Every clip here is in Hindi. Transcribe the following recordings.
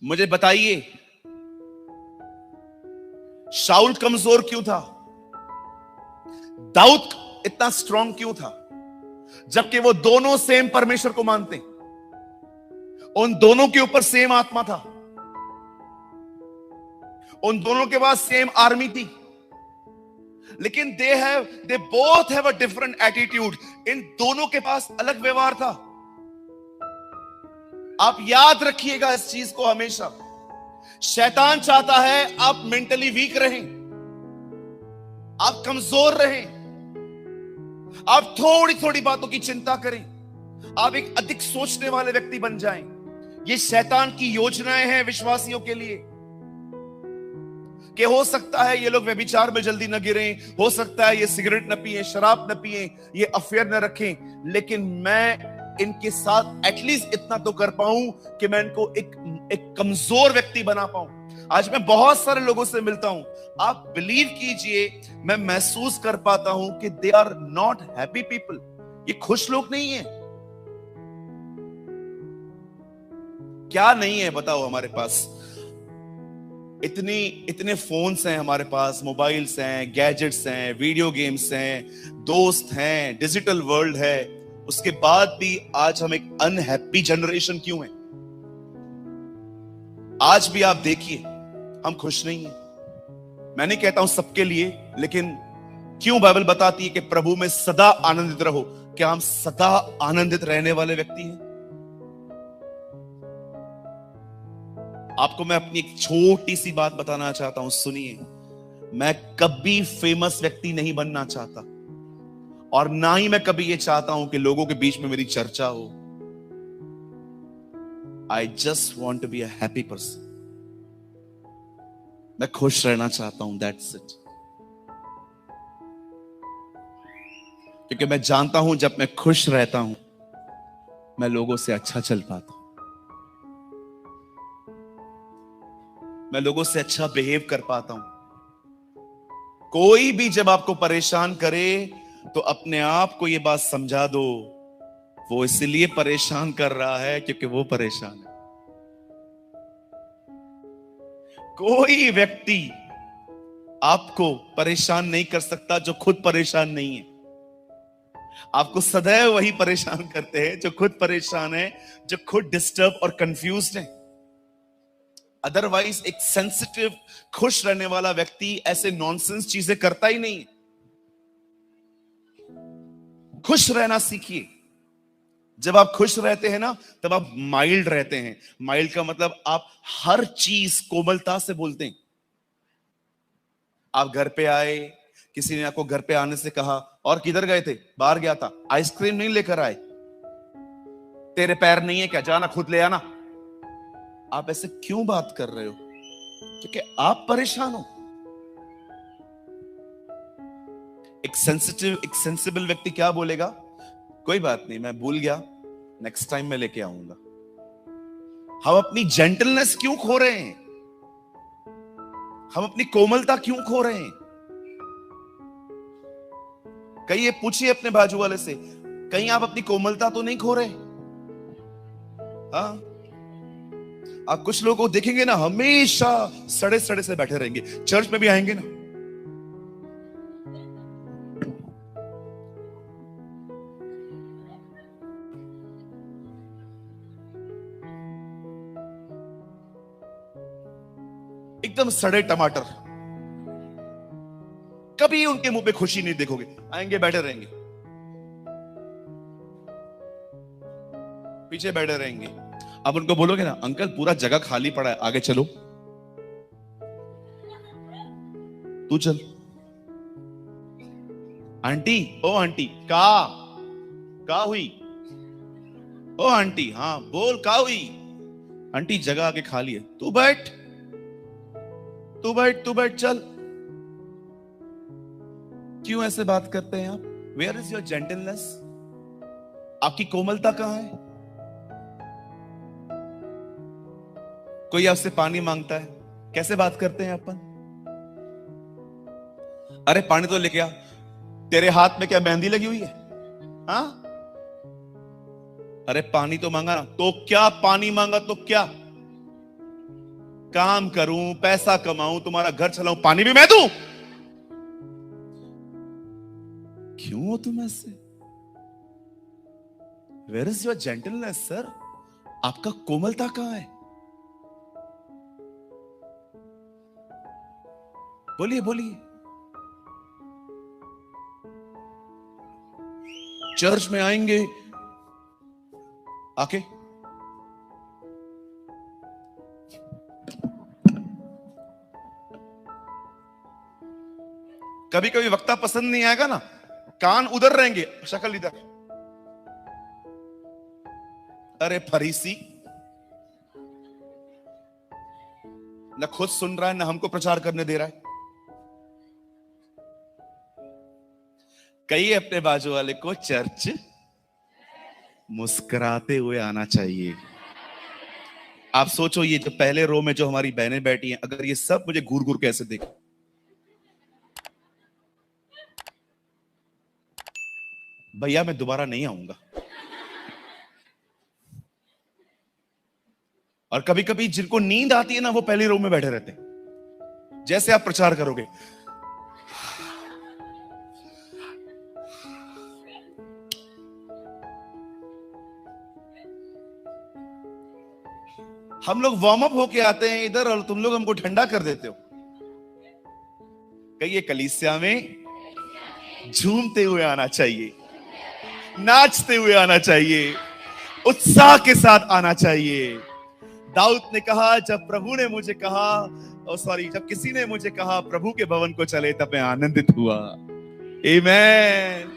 मुझे बताइए, शाऊल कमजोर क्यों था? दाऊद इतना स्ट्रांग क्यों था? जबकि वो दोनों सेम परमेश्वर को मानते, उन दोनों के ऊपर सेम आत्मा था, उन दोनों के पास सेम आर्मी थी, लेकिन they both have a different attitude. इन दोनों के पास अलग व्यवहार था। आप याद रखिएगा इस चीज को हमेशा। शैतान चाहता है आप मेंटली वीक रहें, आप कमजोर रहें, आप थोड़ी थोड़ी बातों की चिंता करें, आप एक अधिक सोचने वाले व्यक्ति बन जाएं। ये शैतान की योजनाएं हैं विश्वासियों के लिए कि हो सकता है ये लोग व्यभिचार में जल्दी न गिरें, हो सकता है ये सिगरेट न पिए, शराब न पिए, ये अफेयर न रखें, लेकिन मैं इनके साथ एटलीस्ट इतना तो कर पाऊं कि मैं इनको एक कमजोर व्यक्ति बना पाऊं। आज मैं बहुत सारे लोगों से मिलता हूं, आप बिलीव कीजिए, मैं महसूस कर पाता हूं कि they are not happy people. ये खुश लोग नहीं है। क्या नहीं है बताओ हमारे पास? इतने फोन्स हैं हमारे पास, मोबाइल्स हैं, गैजेट्स हैं, वीडियो गेम्स हैं, दोस्त हैं, डिजिटल वर्ल्ड है। उसके बाद भी आज हम एक अनहैप्पी जनरेशन क्यों है? आज भी आप देखिए हम खुश नहीं हैं। मैं नहीं कहता हूं सबके लिए, लेकिन क्यों बाइबल बताती है कि प्रभु में सदा आनंदित रहो? क्या हम सदा आनंदित रहने वाले व्यक्ति हैं? आपको मैं अपनी एक छोटी सी बात बताना चाहता हूं, सुनिए। मैं कभी फेमस व्यक्ति नहीं बनना चाहता, और ना ही मैं कभी ये चाहता हूं कि लोगों के बीच में मेरी चर्चा हो। I just want to be a happy person. मैं खुश रहना चाहता हूं, दैट्स इट। क्योंकि मैं जानता हूं जब मैं खुश रहता हूं, मैं लोगों से अच्छा चल पाता हूं, मैं लोगों से अच्छा बिहेव कर पाता हूं। कोई भी जब आपको परेशान करे तो अपने आप को यह बात समझा दो, वो इसलिए परेशान कर रहा है क्योंकि वो परेशान है। कोई व्यक्ति आपको परेशान नहीं कर सकता जो खुद परेशान नहीं है। आपको सदैव वही परेशान करते हैं जो खुद परेशान है, जो खुद डिस्टर्ब और कंफ्यूज्ड है। अदरवाइज एक सेंसिटिव, खुश रहने वाला व्यक्ति ऐसे नॉनसेंस चीजें करता ही नहीं। खुश रहना सीखिए। जब आप खुश रहते हैं ना, तब आप माइल्ड रहते हैं। माइल्ड का मतलब आप हर चीज कोमलता से बोलते हैं। आप घर पे आए, किसी ने आपको घर पे आने से कहा, और किधर गए थे? बाहर गया था। आइसक्रीम नहीं लेकर आए? तेरे पैर नहीं है क्या? जाना खुद ले आना। आप ऐसे क्यों बात कर रहे हो? क्योंकि आप परेशान हो। एक सेंसिटिव, एक सेंसिबल व्यक्ति क्या बोलेगा? कोई बात नहीं, मैं भूल गया, नेक्स्ट टाइम मैं लेके आऊंगा। हम अपनी जेंटलनेस क्यों खो रहे हैं? हम अपनी कोमलता क्यों खो रहे हैं? कहीं ये पूछिए अपने बाजू वाले से, कहीं आप अपनी कोमलता तो नहीं खो रहे? हाँ, आप कुछ लोगों को देखेंगे ना, हमेशा सड़े सड़े से बैठे रहेंगे। चर्च में भी आएंगे ना, एकदम सड़े टमाटर। कभी उनके मुंह पे खुशी नहीं देखोगे। आएंगे, बैठे रहेंगे, पीछे बैठे रहेंगे। अब उनको बोलोगे ना, अंकल पूरा जगह खाली पड़ा है, आगे चलो। तू चल। आंटी, ओ आंटी, का हुई? ओ आंटी, हाँ बोल, का हुई? आंटी जगह आगे खाली है, तू बैठ, तू बैठ, तू बैठ, चल। क्यों ऐसे बात करते हैं आप? Where is your gentleness? आपकी कोमलता कहां है? कोई आपसे पानी मांगता है, कैसे बात करते हैं अपन? अरे पानी तो लेके आ। तेरे हाथ में क्या मेहंदी लगी हुई है? हाँ, अरे पानी तो मांगा ना। तो क्या पानी मांगा तो क्या? काम करूं, पैसा कमाऊं, तुम्हारा घर चलाऊं, पानी भी मैं दूं? क्यों हो तुम ऐसे? Where is your gentleness sir? आपका कोमलता कहां है? बोलिए बोलिए। चर्च में आएंगे आके कभी कभी वक्ता पसंद नहीं आएगा ना, कान उधर रहेंगे, शक्ल इधर। अरे फरीसी, न खुद सुन रहा है न हमको प्रचार करने दे रहा है। कहिए अपने बाजू वाले को, चर्च मुस्कुराते हुए आना चाहिए। आप सोचो, ये जो पहले रो में जो हमारी बहनें बैठी हैं, अगर ये सब मुझे घूर घूर कैसे देख, भैया मैं दोबारा नहीं आऊंगा। और कभी कभी जिनको नींद आती है ना, वो पहली रो में बैठे रहते हैं। जैसे आप प्रचार करोगे, हम लोग वार्म अप होके आते हैं इधर और तुम लोग हमको ठंडा कर देते हो। कहिए, कलीसिया में झूमते हुए आना चाहिए, नाचते हुए आना चाहिए, उत्साह के साथ आना चाहिए। दाऊद ने कहा, जब प्रभु ने मुझे कहा, जब किसी ने मुझे कहा प्रभु के भवन को चले, तब मैं आनंदित हुआ। आमेन।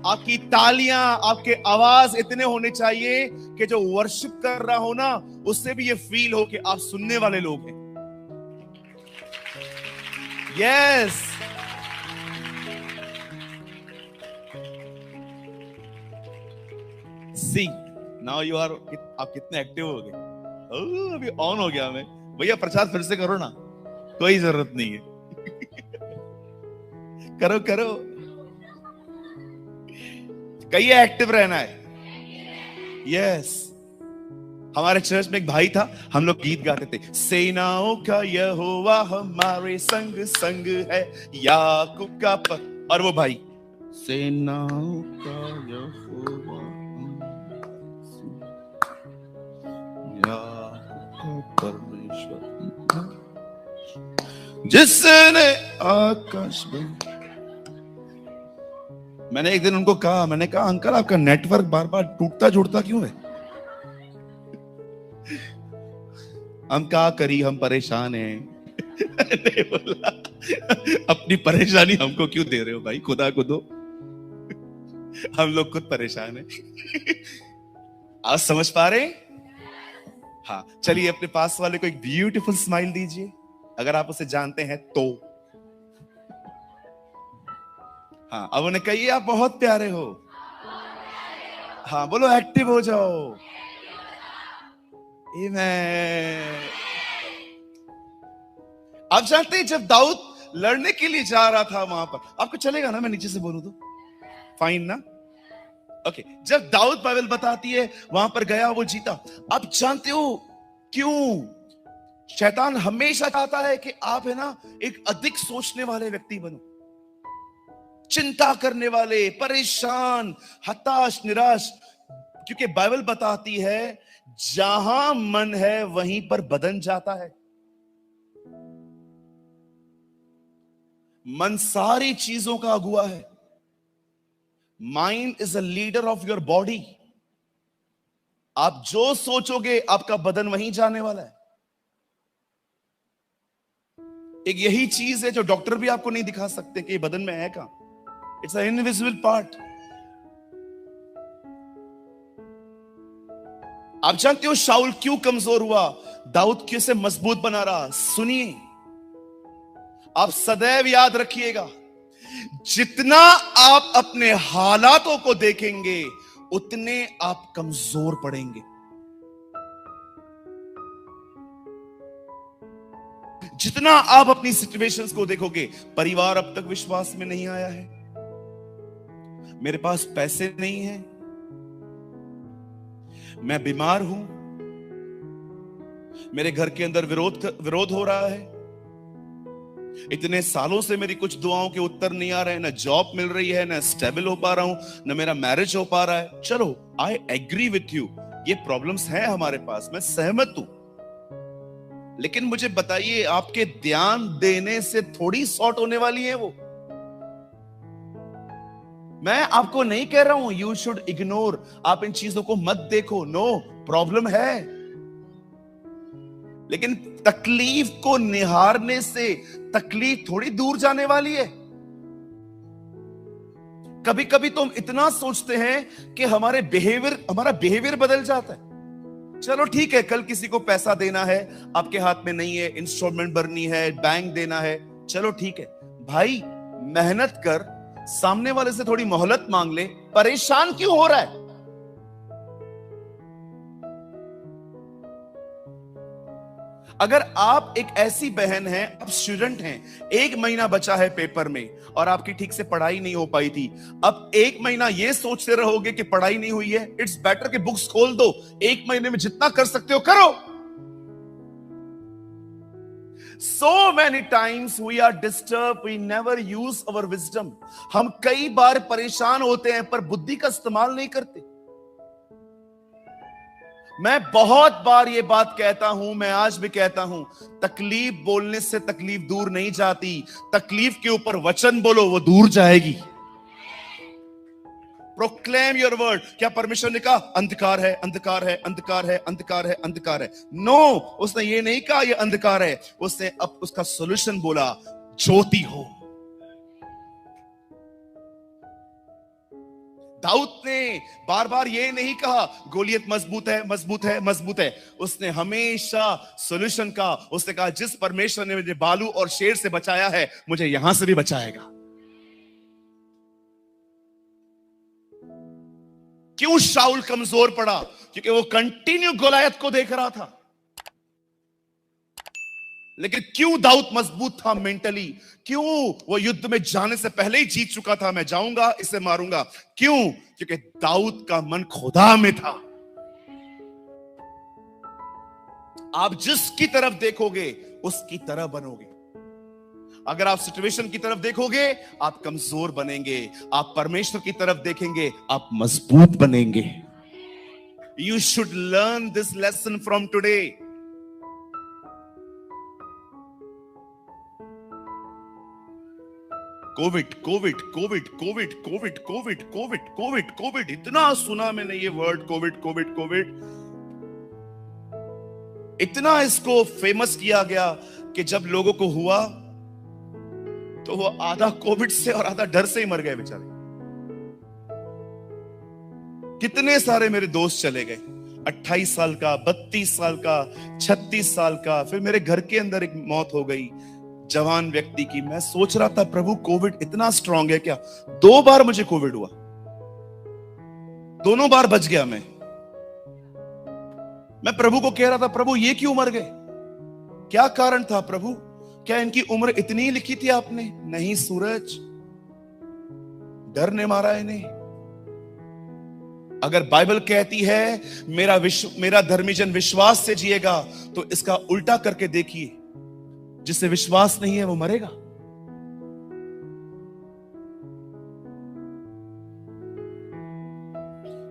आपकी तालियां, आपके आवाज इतने होने चाहिए कि जो वर्शिप कर रहा हो ना, उससे भी ये फील हो कि आप सुनने वाले लोग हैं। Yes. See now you are, आप कितने एक्टिव हो गए। अभी ऑन हो गया मैं। भैया प्रचार फिर से करो ना, कोई जरूरत नहीं है। करो करो, कहिए एक्टिव रहना है। यस। हमारे चर्च में एक भाई था, हम लोग गीत गाते थे, सेनाओं का यहोवा हमारे संग संग है, याकूब का और वो भाई, सेनाओं का यहोवा परमेश्वर जिसने आकाश में। मैंने एक दिन उनको कहा, मैंने कहा अंकल आपका नेटवर्क बार बार टूटता जुड़ता क्यों है? हम क्या करी, हम परेशान हैं। नहीं बोला, अपनी परेशानी हमको क्यों दे रहे हो भाई, खुदा को दो, हम लोग खुद परेशान हैं। आज समझ पा रहे हैं? हाँ, चलिए अपने पास वाले को एक ब्यूटीफुल स्माइल दीजिए, अगर आप उसे जानते हैं तो। हाँ, अब उन्हें कहिए आप बहुत प्यारे हो। हाँ बोलो, एक्टिव हो जाओ। आमेन। आप जानते हैं, जब दाऊद लड़ने के लिए जा रहा था वहां पर, आपको चलेगा ना मैं नीचे से बोलूं तो? फाइन ना? ओके। जब दाऊद, बाइबल बताती है, वहां पर गया, वो जीता। आप जानते हो क्यों? शैतान हमेशा चाहता है कि आप है ना एक अधिक सोचने वाले व्यक्ति बनो, चिंता करने वाले, परेशान, हताश, निराश। क्योंकि बाइबल बताती है, जहां मन है वहीं पर बदन जाता है। मन सारी चीजों का अगुआ है। Mind is a leader of your body. आप जो सोचोगे, आपका बदन वहीं जाने वाला है। एक यही चीज है जो डॉक्टर भी आपको नहीं दिखा सकते कि बदन में है कहां। It's a invisible part. आप जानते हो शाऊल क्यों कमजोर हुआ, दाऊद कैसे मजबूत बना रहा? सुनिए, आप सदैव याद रखिएगा, जितना आप अपने हालातों को देखेंगे, उतने आप कमजोर पड़ेंगे। जितना आप अपनी सिचुएशंस को देखोगे, परिवार अब तक विश्वास में नहीं आया है, मेरे पास पैसे नहीं है, मैं बीमार हूं, मेरे घर के अंदर विरोध हो रहा है, इतने सालों से मेरी कुछ दुआओं के उत्तर नहीं आ रहे हैं, ना जॉब मिल रही है, ना स्टेबल हो पा रहा हूं, ना मेरा मैरिज हो पा रहा है। चलो, आई एग्री विथ यू, ये प्रॉब्लम्स हैं हमारे पास, मैं सहमत हूं। लेकिन मुझे बताइए, आपके ध्यान देने से थोड़ी सॉर्ट होने वाली है वो। मैं आपको नहीं कह रहा हूं यू शुड इग्नोर, आप इन चीजों को मत देखो, नो, प्रॉब्लम है, लेकिन तकलीफ को निहारने से तकलीफ थोड़ी दूर जाने वाली है। कभी कभी तो हम इतना सोचते हैं कि हमारा बिहेवियर बदल जाता है। चलो ठीक है, कल किसी को पैसा देना है, आपके हाथ में नहीं है, इंस्टॉलमेंट भरनी है, बैंक देना है, चलो ठीक है भाई, मेहनत कर, सामने वाले से थोड़ी मोहलत मांग ले, परेशान क्यों हो रहा है? अगर आप एक ऐसी बहन हैं, आप स्टूडेंट हैं, 1 महीना बचा है पेपर में और आपकी ठीक से पढ़ाई नहीं हो पाई थी, अब 1 महीना ये सोचते रहोगे कि पढ़ाई नहीं हुई है, इट्स बेटर कि बुक्स खोल दो, 1 महीने में जितना कर सकते हो करो। So many times we are disturbed, we never use our wisdom. हम कई बार परेशान होते हैं पर बुद्धि का इस्तेमाल नहीं करते। मैं बहुत बार ये बात कहता हूं, मैं आज भी कहता हूं, तकलीफ बोलने से तकलीफ दूर नहीं जाती, तकलीफ के ऊपर वचन बोलो, वो दूर जाएगी। Proclaim your word. क्या परमेश्वर ने कहा अंधकार है, अंधकार है, अंधकार है, अंधकार है, अंधकार है? नो, उसने ये नहीं कहा ये अंधकार है, उसने अब उसका सॉल्यूशन बोला, ज्योति हो। दाऊद ने बार बार ये नहीं कहा गोलियत मजबूत है, मजबूत है, मजबूत है, उसने हमेशा सॉल्यूशन का, उसने कहा जिस परमेश्वर ने मुझे बालू और शेर से बचाया है, मुझे यहां से भी बचाएगा। क्यों शाऊल कमजोर पड़ा? क्योंकि वो कंटिन्यू गोलायत को देख रहा था। लेकिन क्यों दाऊद मजबूत था मेंटली? क्यों वो युद्ध में जाने से पहले ही जीत चुका था, मैं जाऊंगा, इसे मारूंगा? क्यों? क्योंकि दाऊद का मन खुदा में था। आप जिसकी तरफ देखोगे उसकी तरह बनोगे। अगर आप सिचुएशन की तरफ देखोगे आप कमजोर बनेंगे, आप परमेश्वर की तरफ देखेंगे आप मजबूत बनेंगे। You should learn this lesson from today. Covid Covid Covid Covid Covid Covid Covid Covid Covid, इतना सुना मैंने ये वर्ड, कोविड कोविड कोविड, इतना इसको फेमस किया गया कि जब लोगों को हुआ तो वो आधा कोविड से और आधा डर से ही मर गए बेचारे। कितने सारे मेरे दोस्त चले गए, 28 साल का, 32 साल का, 36 साल का। फिर मेरे घर के अंदर एक मौत हो गई जवान व्यक्ति की। मैं सोच रहा था प्रभु कोविड इतना स्ट्रांग है क्या? 2 बार मुझे कोविड हुआ, दोनों बार बच गया मैं प्रभु को कह रहा था प्रभु ये क्यों मर गए, क्या कारण था प्रभु? क्या इनकी उम्र इतनी लिखी थी आपने? नहीं सूरज, डर ने मारा इन्हें। अगर बाइबल कहती है मेरा धर्मी जन विश्वास से जिएगा, तो इसका उल्टा करके देखिए, जिससे विश्वास नहीं है वो मरेगा।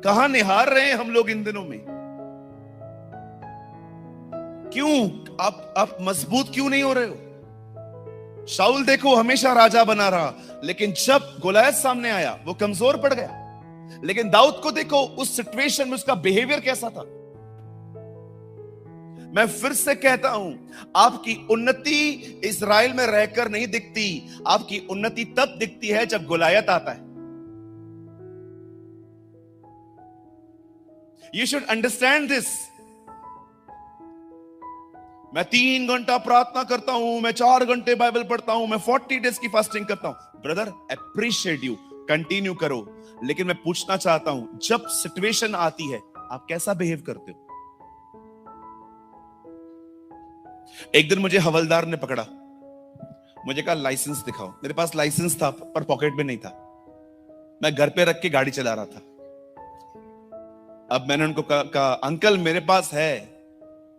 कहां निहार रहे हैं हम लोग इन दिनों में? क्यों आप मजबूत क्यों नहीं हो रहे हो? शाऊल देखो हमेशा राजा बना रहा, लेकिन जब गोलायत सामने आया वो कमजोर पड़ गया। लेकिन दाऊद को देखो, उस सिचुएशन में उसका बिहेवियर कैसा था। मैं फिर से कहता हूं, आपकी उन्नति इस्राएल में रहकर नहीं दिखती, आपकी उन्नति तब दिखती है जब गोलायत आता है। You should understand this. मैं 3 घंटा प्रार्थना करता हूं, मैं 4 घंटे बाइबल पढ़ता हूं, मैं 40 डेज की फास्टिंग करता हूं। ब्रदर, अप्रिशिएट यू, कंटिन्यू करो। लेकिन मैं पूछना चाहता हूं, जब सिचुएशन आती है आप कैसा बिहेव करते हो? एक दिन मुझे हवलदार ने पकड़ा, मुझे कहा लाइसेंस दिखाओ। मेरे पास लाइसेंस था पर पॉकेट में नहीं था, मैं घर पे रख के गाड़ी चला रहा था। अब मैंने उनको कहा अंकल मेरे पास है,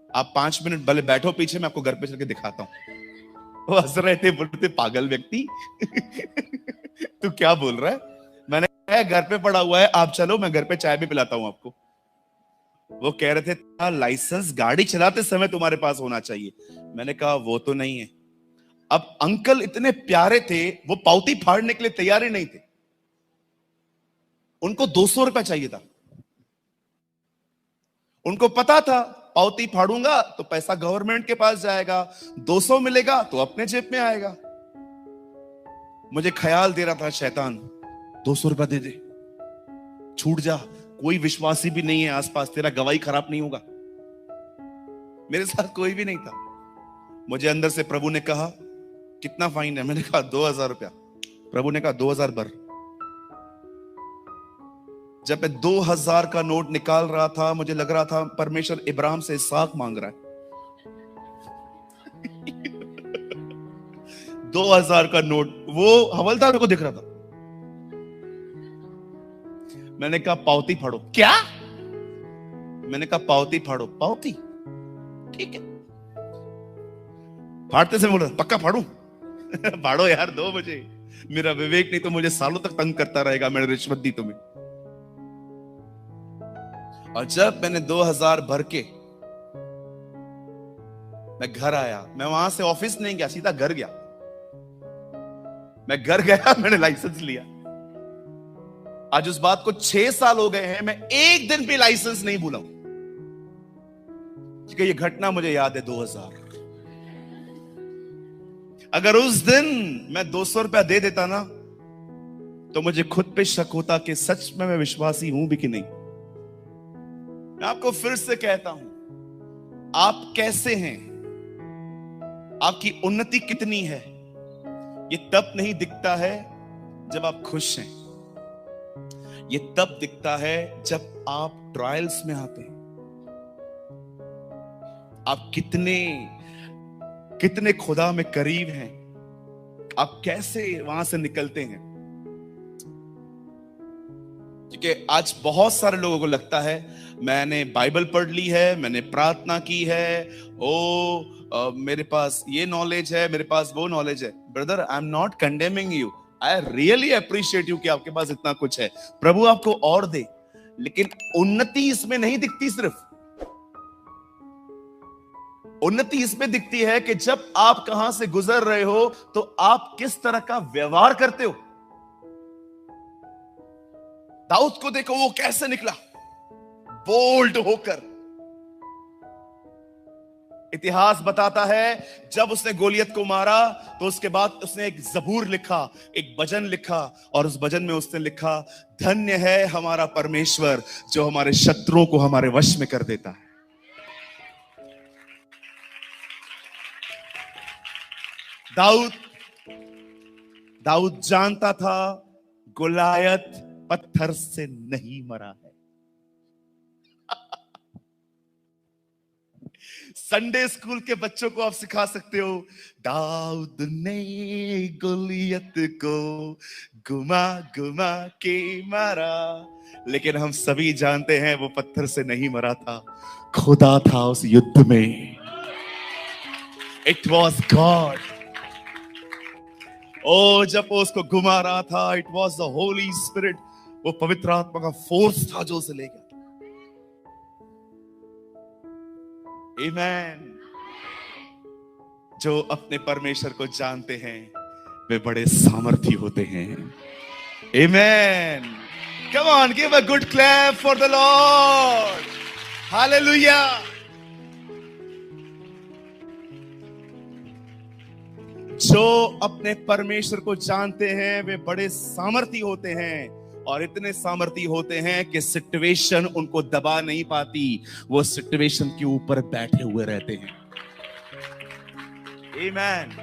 आप 5 मिनट भले बैठो पीछे, मैं आपको घर पे चल के दिखाता हूं। वो हंस रहे थे, बोलते पागल व्यक्ति तू क्या बोल रहा है। मैंने कहा घर पे पड़ा हुआ है, आप चलो मैं घर पे चाय भी पिलाता हूं आपको। वो कह रहे थे लाइसेंस गाड़ी चलाते समय तुम्हारे पास होना चाहिए। मैंने कहा वो तो नहीं है। अब अंकल इतने प्यारे थे, वो पावती फाड़ने के लिए तैयार ही नहीं थे। उनको 200 रुपया चाहिए था। उनको पता था पावती फाड़ूंगा तो पैसा गवर्नमेंट के पास जाएगा, 200 मिलेगा तो अपने जेब में आएगा। मुझे ख्याल दे रहा था शैतान, 200 रुपया दे दे, छूट जा, कोई विश्वासी भी नहीं है आसपास, तेरा गवाही खराब नहीं होगा। मेरे साथ कोई भी नहीं था। मुझे अंदर से प्रभु ने कहा कितना फाइन है। मैंने कहा 2000 रुपया। प्रभु ने कहा 2000 भर। जब मैं 2000 का नोट निकाल रहा था, मुझे लग रहा था परमेश्वर इब्राहिम से इसहाक मांग रहा है। 2000 का नोट, वो हवलदार को दिख रहा था। मैंने कहा पावती फाड़ो। क्या? मैंने कहा पावती फाड़ो। पावती ठीक है। फाड़ते से बोला पक्का फाड़ू फाड़ो यार, दो मुझे, मेरा विवेक नहीं तो मुझे सालों तक तंग करता रहेगा, मैंने रिश्वत दी तुम्हें। और जब मैंने 2000 भर के मैं घर आया, मैं वहां से ऑफिस नहीं गया, सीधा घर गया। मैं घर गया, मैंने लाइसेंस लिया। आज उस बात को 6 साल हो गए हैं, मैं एक दिन भी लाइसेंस नहीं भूला हूं। क्योंकि ये घटना मुझे याद है 2000। अगर उस दिन मैं 200 रुपया दे देता ना, तो मुझे खुद पे शक होता कि सच में मैं विश्वासी हूं भी कि नहीं। मैं आपको फिर से कहता हूं, आप कैसे हैं, आपकी उन्नति कितनी है, ये तब नहीं दिखता है जब आप खुश हैं। ये तब दिखता है जब आप ट्रायल्स में आते हैं। आप कितने खुदा में करीब हैं, आप कैसे वहां से निकलते हैं। क्योंकि आज बहुत सारे लोगों को लगता है मैंने बाइबल पढ़ ली है, मैंने प्रार्थना की है, मेरे पास ये नॉलेज है, मेरे पास वो नॉलेज है। Brother, I am not condemning you, I really appreciate you कि आपके पास इतना कुछ है। प्रभु आपको और दे, लेकिन उन्नति इसमें नहीं दिखती। सिर्फ उन्नति इसमें दिखती है कि जब आप कहां से गुजर रहे हो तो आप किस तरह का व्यवहार करते हो। दाऊद को देखो, वो कैसे निकला बोल्ड होकर। इतिहास बताता है जब उसने गोलियत को मारा तो उसके बाद उसने एक जबूर लिखा, एक भजन लिखा, और उस भजन में उसने लिखा, धन्य है हमारा परमेश्वर जो हमारे शत्रुओं को हमारे वश में कर देता है। दाऊद जानता था गोलायत पत्थर से नहीं मरा है। संडे स्कूल के बच्चों को आप सिखा सकते हो, दाऊद ने गोलियत को घुमा घुमा के मारा, लेकिन हम सभी जानते हैं वो पत्थर से नहीं मरा था, खुदा था उस युद्ध में। It was God. ओ जब वो उसको घुमा रहा था, it was the Holi spirit, वो पवित्र आत्मा का फोर्स था जो उसे ले गया। आमेन। जो अपने परमेश्वर को जानते हैं वे बड़े सामर्थी होते हैं। Amen. Come on, give a good clap for the Lord. Hallelujah. जो अपने परमेश्वर को जानते हैं वे बड़े सामर्थी होते हैं, और इतने सामर्थी होते हैं कि सिचुएशन उनको दबा नहीं पाती, वो सिचुएशन के ऊपर बैठे हुए रहते हैं। आमीन।